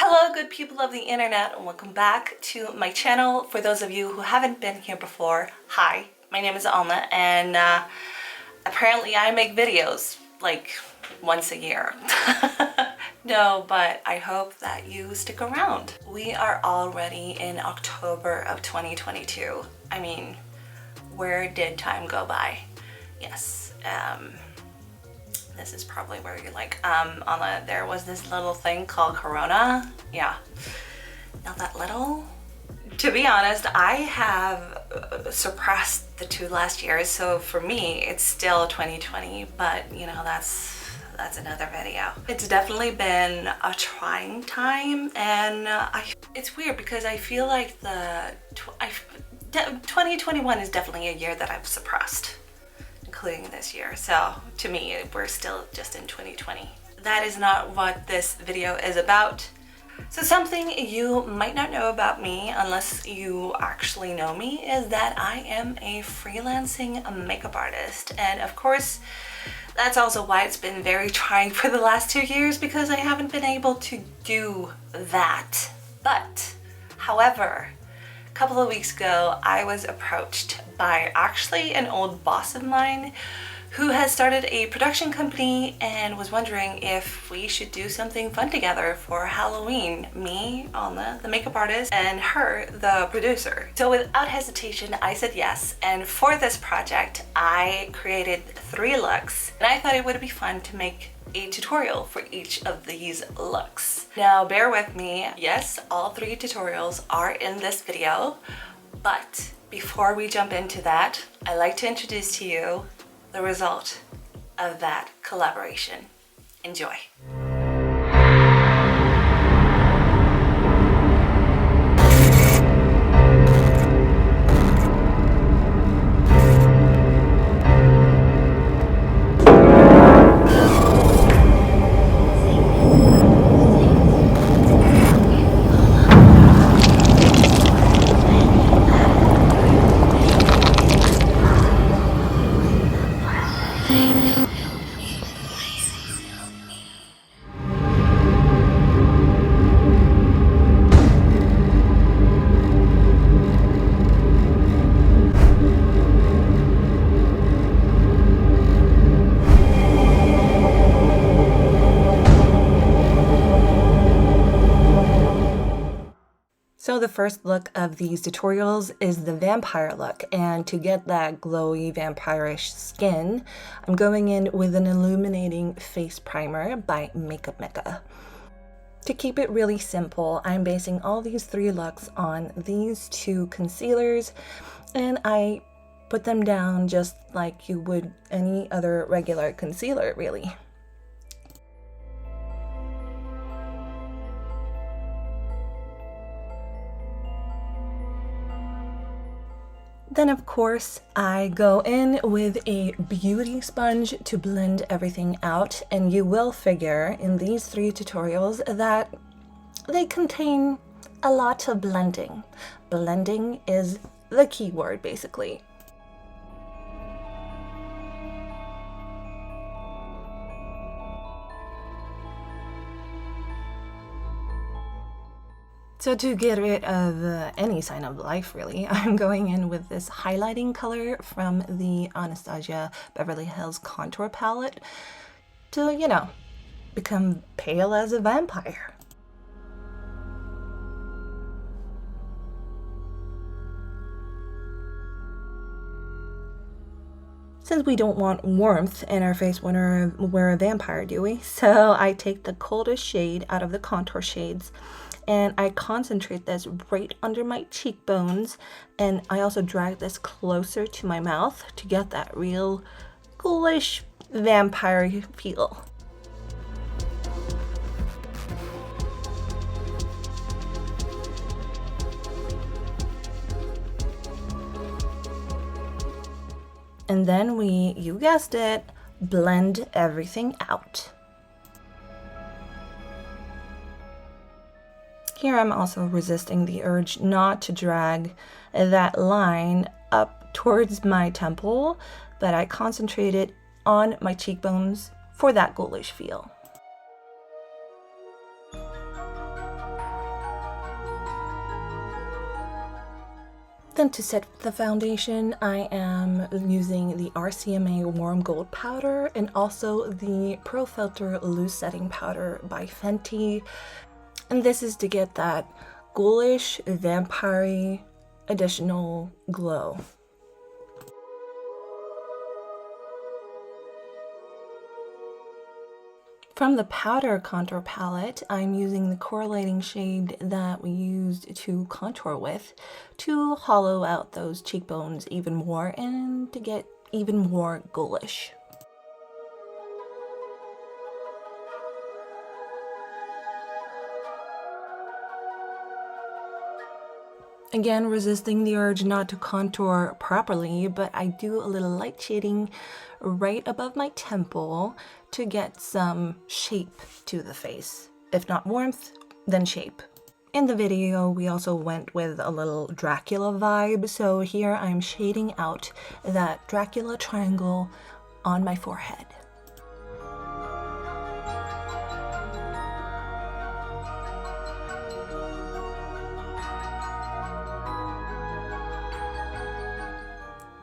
Hello good people of the internet and welcome back to my channel. For those of you who haven't been here before, hi, my name is Alma and apparently I make videos like once a year. No, but I hope that you stick around. We are already in October of 2022. I mean, where did time go by? Yes, this is probably where you're like, there was this little thing called Corona. Yeah, not that little. To be honest, I have suppressed the two last years, so for me, it's still 2020, but you know, that's another video. It's definitely been a trying time, and it's weird because I feel like 2021 is definitely a year that I've suppressed, including this year. So to me, we're still just in 2020. That is not what this video is about. So something you might not know about me unless you actually know me is that I am a freelancing makeup artist. And of course, that's also why it's been very trying for the last 2 years, because I haven't been able to do that. But, however, a couple of weeks ago, I was approached by actually an old boss of mine who has started a production company and was wondering if we should do something fun together for Halloween. Me, Alma, the makeup artist, and her, the producer. So without hesitation, I said yes. And for this project, I created 3 looks. And I thought it would be fun to make a tutorial for each of these looks. Now bear with me. Yes, all 3 tutorials are in this video. But before we jump into that, I'd like to introduce to you the result of that collaboration. Enjoy. So the first look of these tutorials is the vampire look, and to get that glowy vampire-ish skin, I'm going in with an illuminating face primer by Makeup Mecca. To keep it really simple, I'm basing all these 3 looks on these 2 concealers, and I put them down just like you would any other regular concealer, really. Then of course, I go in with a beauty sponge to blend everything out, and you will figure in these 3 tutorials that they contain a lot of blending. Blending is the key word, basically. So to get rid of any sign of life, really, I'm going in with this highlighting color from the Anastasia Beverly Hills Contour Palette to, you know, become pale as a vampire. Since we don't want warmth in our face when we're a vampire, do we? So I take the coldest shade out of the contour shades, and I concentrate this right under my cheekbones, and I also drag this closer to my mouth to get that real ghoulish vampire feel. And then we, you guessed it, blend everything out. Here I'm also resisting the urge not to drag that line up towards my temple, but I concentrated on my cheekbones for that ghoulish feel. Then to set the foundation, I am using the RCMA Warm Gold Powder and also the Pro Filter Loose Setting Powder by Fenty. And this is to get that ghoulish, vampire-y additional glow. From the powder contour palette, I'm using the correlating shade that we used to contour with to hollow out those cheekbones even more and to get even more ghoulish. Again, resisting the urge not to contour properly, but I do a little light shading right above my temple to get some shape to the face. If not warmth, then shape. In the video, we also went with a little Dracula vibe, so here I'm shading out that Dracula triangle on my forehead.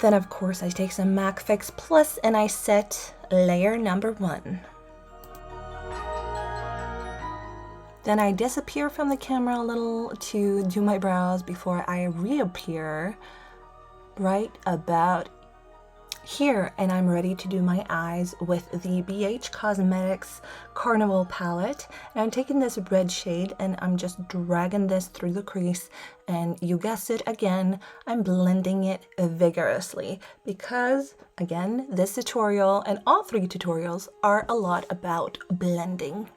Then of course I take some MAC Fix Plus and I set layer number 1. Then I disappear from the camera a little to do my brows before I reappear right about here, and I'm ready to do my eyes with the BH Cosmetics Carnival palette. And I'm taking this red shade and I'm just dragging this through the crease, and you guessed it again, I'm blending it vigorously because, again, this tutorial and all 3 tutorials are a lot about blending.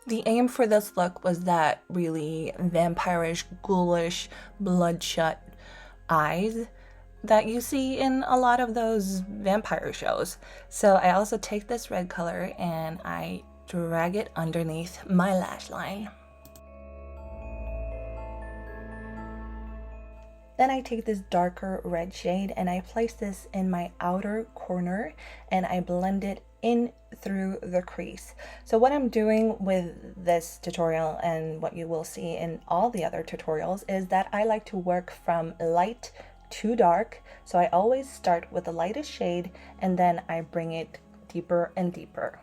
The aim for this look was that really vampirish, ghoulish, bloodshot eyes that you see in a lot of those vampire shows. So I also take this red color and I drag it underneath my lash line. Then I take this darker red shade and I place this in my outer corner and I blend it in through the crease. So what I'm doing with this tutorial and what you will see in all the other tutorials is that I like to work from light to dark. So I always start with the lightest shade and then I bring it deeper and deeper.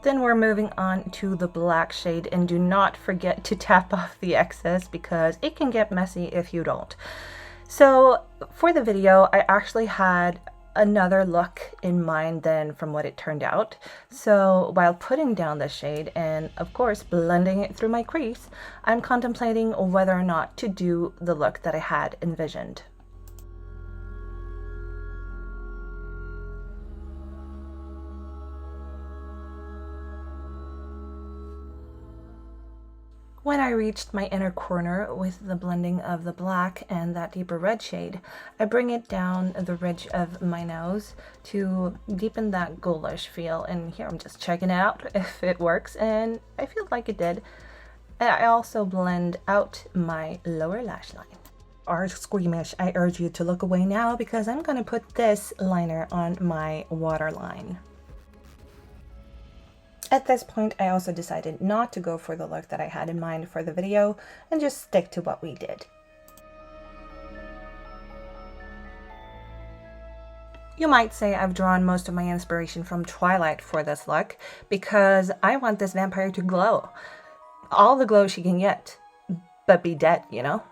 Then we're moving on to the black shade, and do not forget to tap off the excess because it can get messy if you don't. So for the video, I actually had another look in mind than from what it turned out. So while putting down the shade and of course blending it through my crease, I'm contemplating whether or not to do the look that I had envisioned. When I reached my inner corner with the blending of the black and that deeper red shade, I bring it down the ridge of my nose to deepen that ghoulish feel. And here I'm just checking it out if it works, and I feel like it did. And I also blend out my lower lash line. Are squeamish, I urge you to look away now because I'm going to put this liner on my waterline. At this point, I also decided not to go for the look that I had in mind for the video and just stick to what we did. You might say I've drawn most of my inspiration from Twilight for this look because I want this vampire to glow. All the glow she can get, but be dead, you know?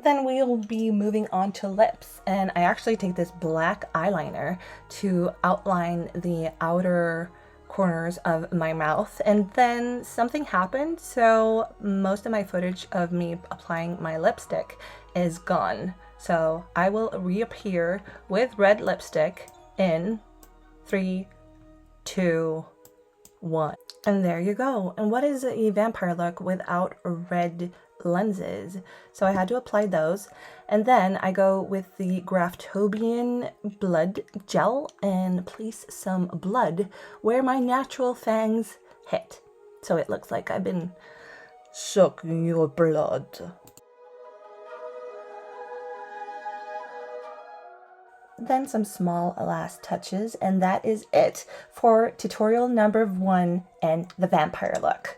Then we'll be moving on to lips, and I actually take this black eyeliner to outline the outer corners of my mouth, and then something happened, so most of my footage of me applying my lipstick is gone. So I will reappear with red lipstick in 3, 2, 1. And there you go. And what is a vampire look without red lenses? So I had to apply those, and then I go with the Graftobian blood gel and place some blood where my natural fangs hit, so it looks like I've been sucking your blood. then some small last touches, and that is it for tutorial number 1 and the vampire look.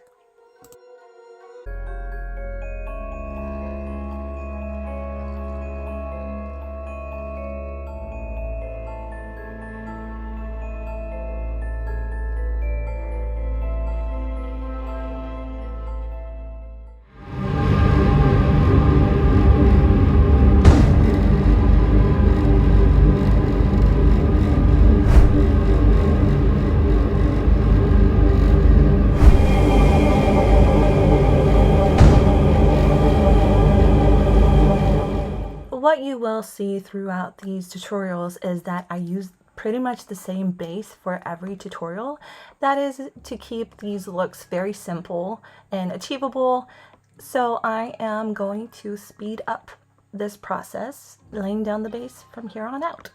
What you will see throughout these tutorials is that I use pretty much the same base for every tutorial. That is to keep these looks very simple and achievable. So I am going to speed up this process, laying down the base from here on out.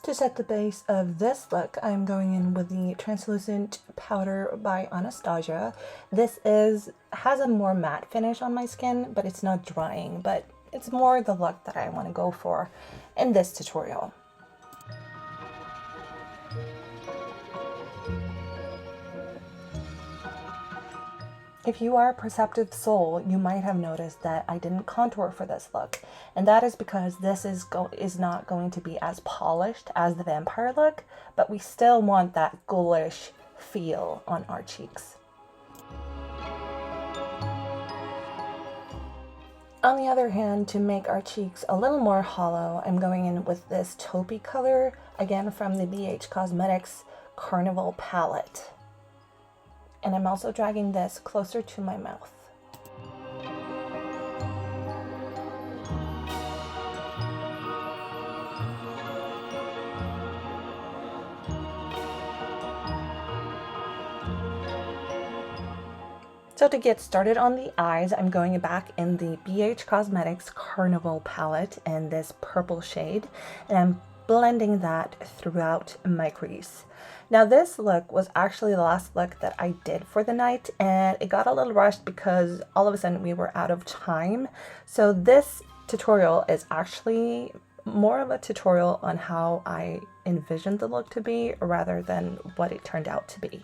To set the base of this look, I'm going in with the translucent powder by Anastasia. This has a more matte finish on my skin, but it's not drying, but it's more the look that I want to go for in this tutorial. If you are a perceptive soul, you might have noticed that I didn't contour for this look, and that is because this is not going to be as polished as the vampire look, but we still want that ghoulish feel on our cheeks. On the other hand, to make our cheeks a little more hollow, I'm going in with this taupey color, again from the BH Cosmetics Carnival palette. And I'm also dragging this closer to my mouth. So to get started on the eyes, I'm going back in the BH Cosmetics Carnival palette and this purple shade, and I'm blending that throughout my crease. Now this look was actually the last look that I did for the night, and it got a little rushed because all of a sudden we were out of time. So this tutorial is actually more of a tutorial on how I envisioned the look to be rather than what it turned out to be.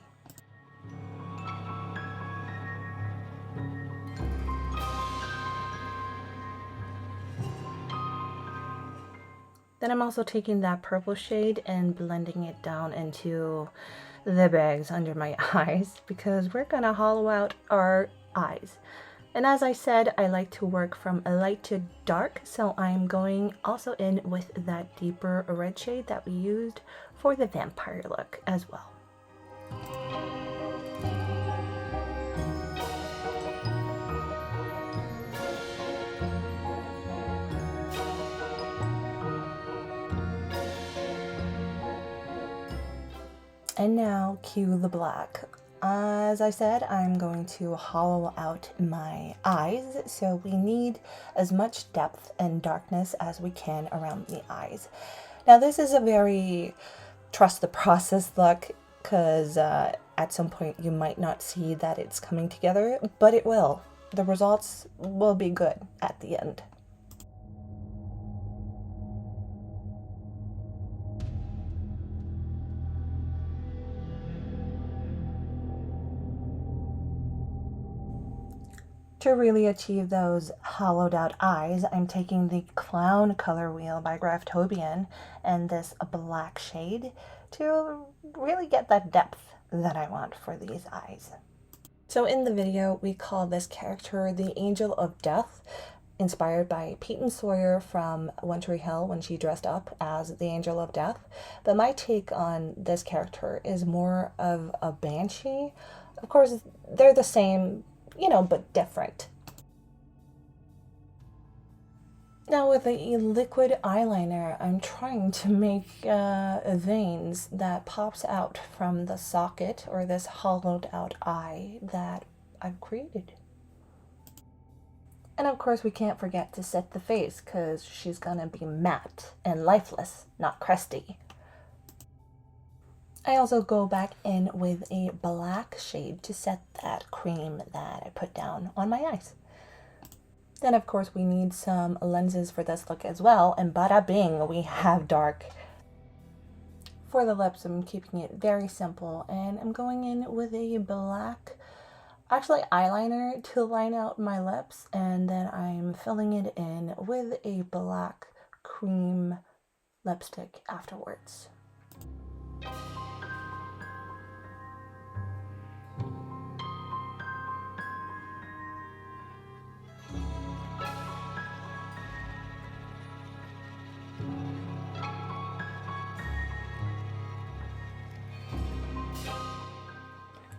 Then I'm also taking that purple shade and blending it down into the bags under my eyes because we're gonna hollow out our eyes. And as I said, I like to work from light to dark, so I'm going also in with that deeper red shade that we used for the vampire look as well. And now cue the black. As I said, I'm going to hollow out my eyes, so we need as much depth and darkness as we can around the eyes. Now this is a very trust the process look because at some point you might not see that it's coming together, but it will. The results will be good at the end. To really achieve those hollowed out eyes, I'm taking the Clown Color Wheel by Beautybyaneik and this black shade to really get that depth that I want for these eyes. So in the video, we call this character the Angel of Death, inspired by Peyton Sawyer from One Tree Hill when she dressed up as the Angel of Death. But my take on this character is more of a banshee. Of course, they're the same, you know, but different. Now with a liquid eyeliner, I'm trying to make veins that pops out from the socket or this hollowed out eye that I've created. And of course we can't forget to set the face because she's gonna be matte and lifeless, not crusty. I also go back in with a black shade to set that cream that I put down on my eyes. Then of course we need some lenses for this look as well, and bada bing, we have dark. For the lips, I'm keeping it very simple, and I'm going in with a black, actually eyeliner to line out my lips, and then I'm filling it in with a black cream lipstick afterwards.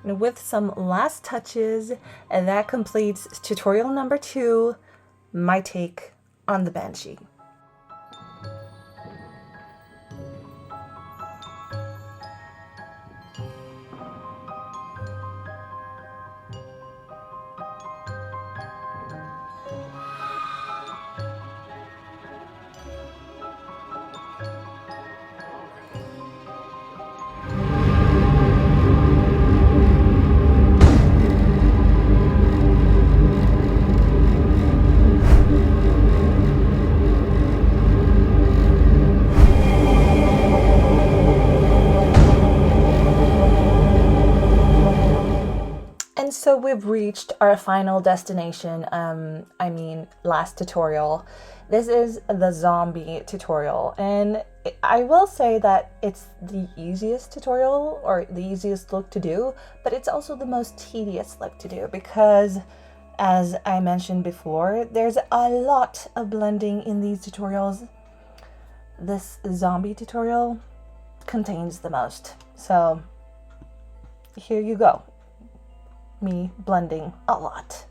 And with some last touches, and that completes tutorial number 2, my take on the Banshee. And so we've reached our final destination, last tutorial. This is the zombie tutorial, and I will say that it's the easiest tutorial or the easiest look to do, but it's also the most tedious look to do because, as I mentioned before, there's a lot of blending in these tutorials. This zombie tutorial contains the most, so here you go. Me blending a lot.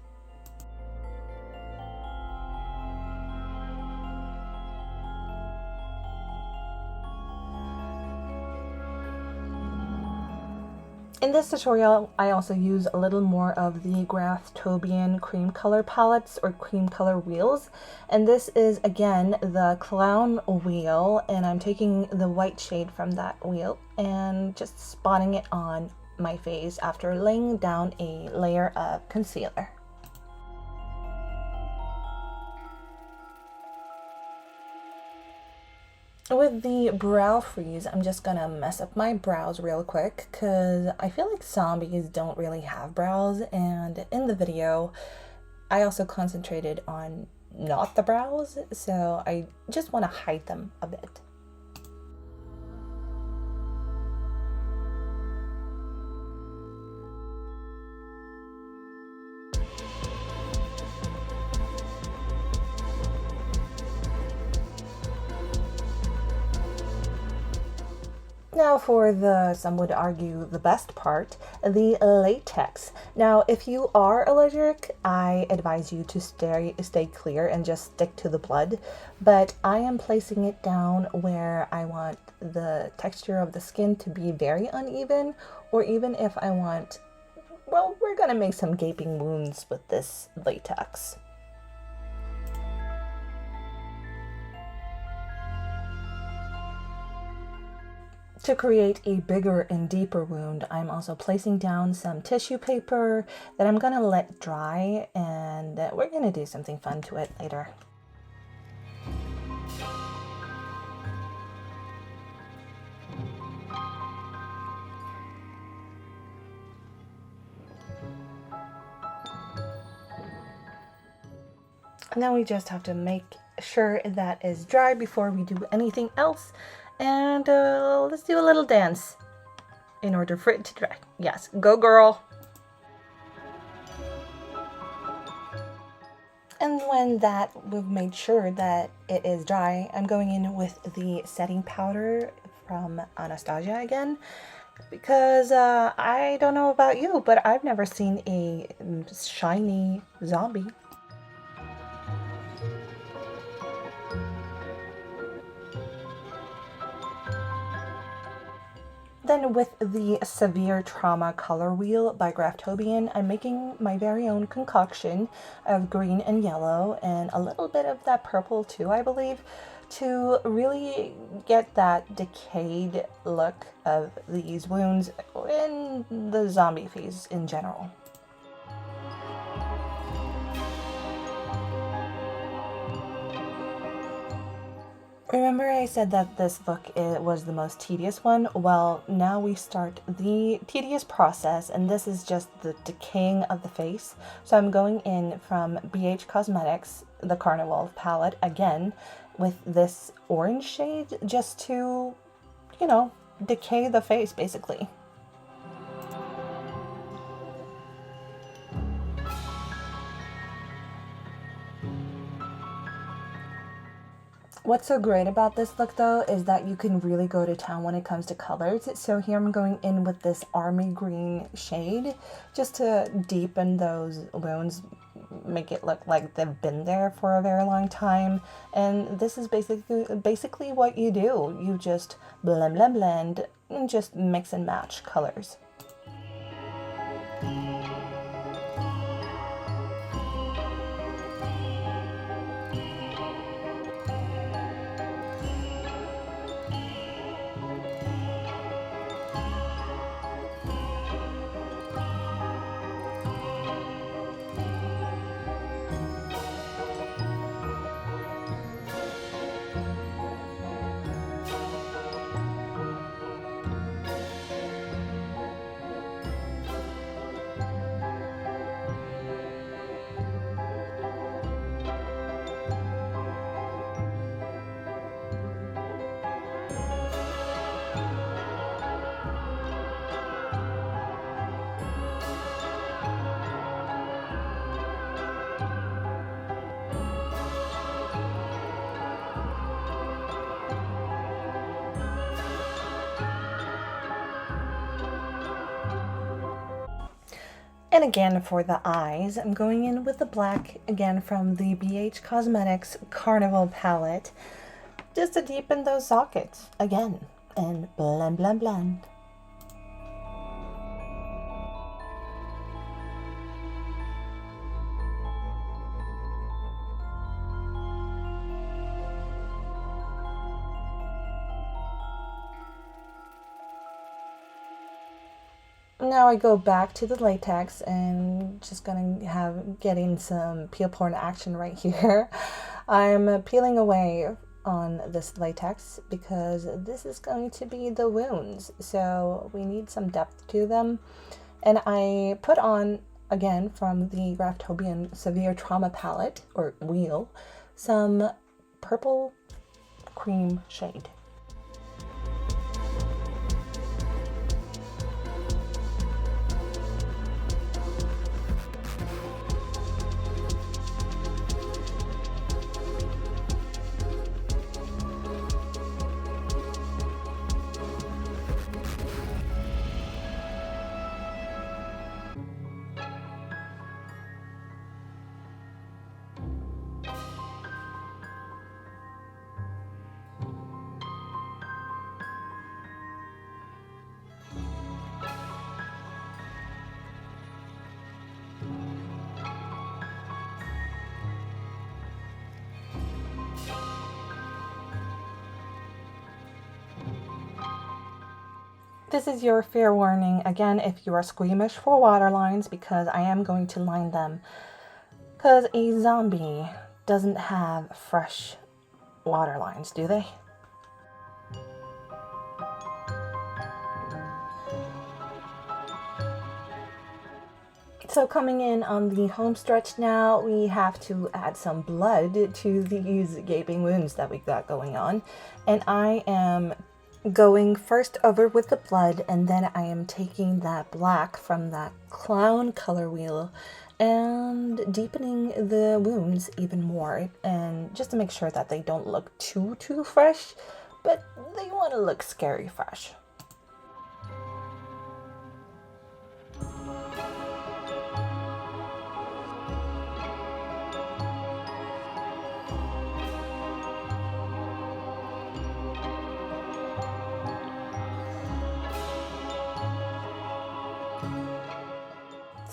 In this tutorial, I also use a little more of the Beautybyaneik cream color palettes or cream color wheels, and this is again the clown wheel, and I'm taking the white shade from that wheel and just spotting it on my face after laying down a layer of concealer. With the brow freeze, I'm just gonna mess up my brows real quick because I feel like zombies don't really have brows, and in the video I also concentrated on not the brows, so I just want to hide them a bit. Now for the, some would argue, the best part, the latex. Now, if you are allergic, I advise you to stay clear and just stick to the blood. But I am placing it down where I want the texture of the skin to be very uneven, or even if I want, well, we're gonna make some gaping wounds with this latex. To create a bigger and deeper wound, I'm also placing down some tissue paper that I'm gonna let dry, and we're gonna do something fun to it later. Now we just have to make sure that is dry before we do anything else. And let's do a little dance in order for it to dry. Yes, go girl. And when we've made sure that it is dry, I'm going in with the setting powder from Anastasia again, because I don't know about you, but I've never seen a shiny zombie. Then with the Severe Trauma Color Wheel by Ravneloftet, I'm making my very own concoction of green and yellow and a little bit of that purple too, I believe, to really get that decayed look of these wounds in the zombie phase in general. Remember I said that this look was the most tedious one? Well, now we start the tedious process, and this is just the decaying of the face. So I'm going in from BH Cosmetics, the Carnival palette, again, with this orange shade, just to, you know, decay the face, basically. What's so great about this look though is that you can really go to town when it comes to colors. So here I'm going in with this army green shade just to deepen those wounds, make it look like they've been there for a very long time. And this is basically what you do. You just blend and just mix and match colors. And again for the eyes, I'm going in with the black, again from the BH Cosmetics Carnival palette, just to deepen those sockets, again, and blend. Now I go back to the latex and just getting some peel porn action right here. I'm peeling away on this latex because this is going to be the wounds, so we need some depth to them. And I put on, again from the Ravneloftet Severe Trauma palette, or wheel, some purple cream shade. This is your fair warning, again, if you are squeamish for waterlines, because I am going to line them. Because a zombie doesn't have fresh waterlines, do they? So coming in on the home stretch now, we have to add some blood to these gaping wounds that we got going on. And I am going first over with the blood, and then I am taking that black from that clown color wheel and deepening the wounds even more, and just to make sure that they don't look too fresh, but they want to look scary fresh.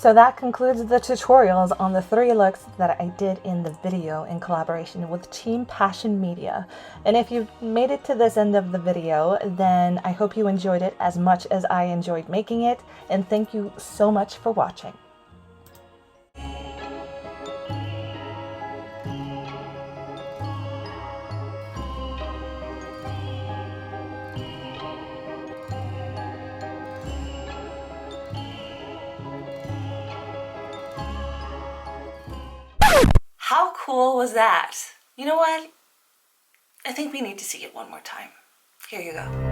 So that concludes the tutorials on the 3 looks that I did in the video in collaboration with Team Passion Media. And if you made it to this end of the video, then I hope you enjoyed it as much as I enjoyed making it, and thank you so much for watching. How cool was that? You know what? I think we need to see it one more time. Here you go.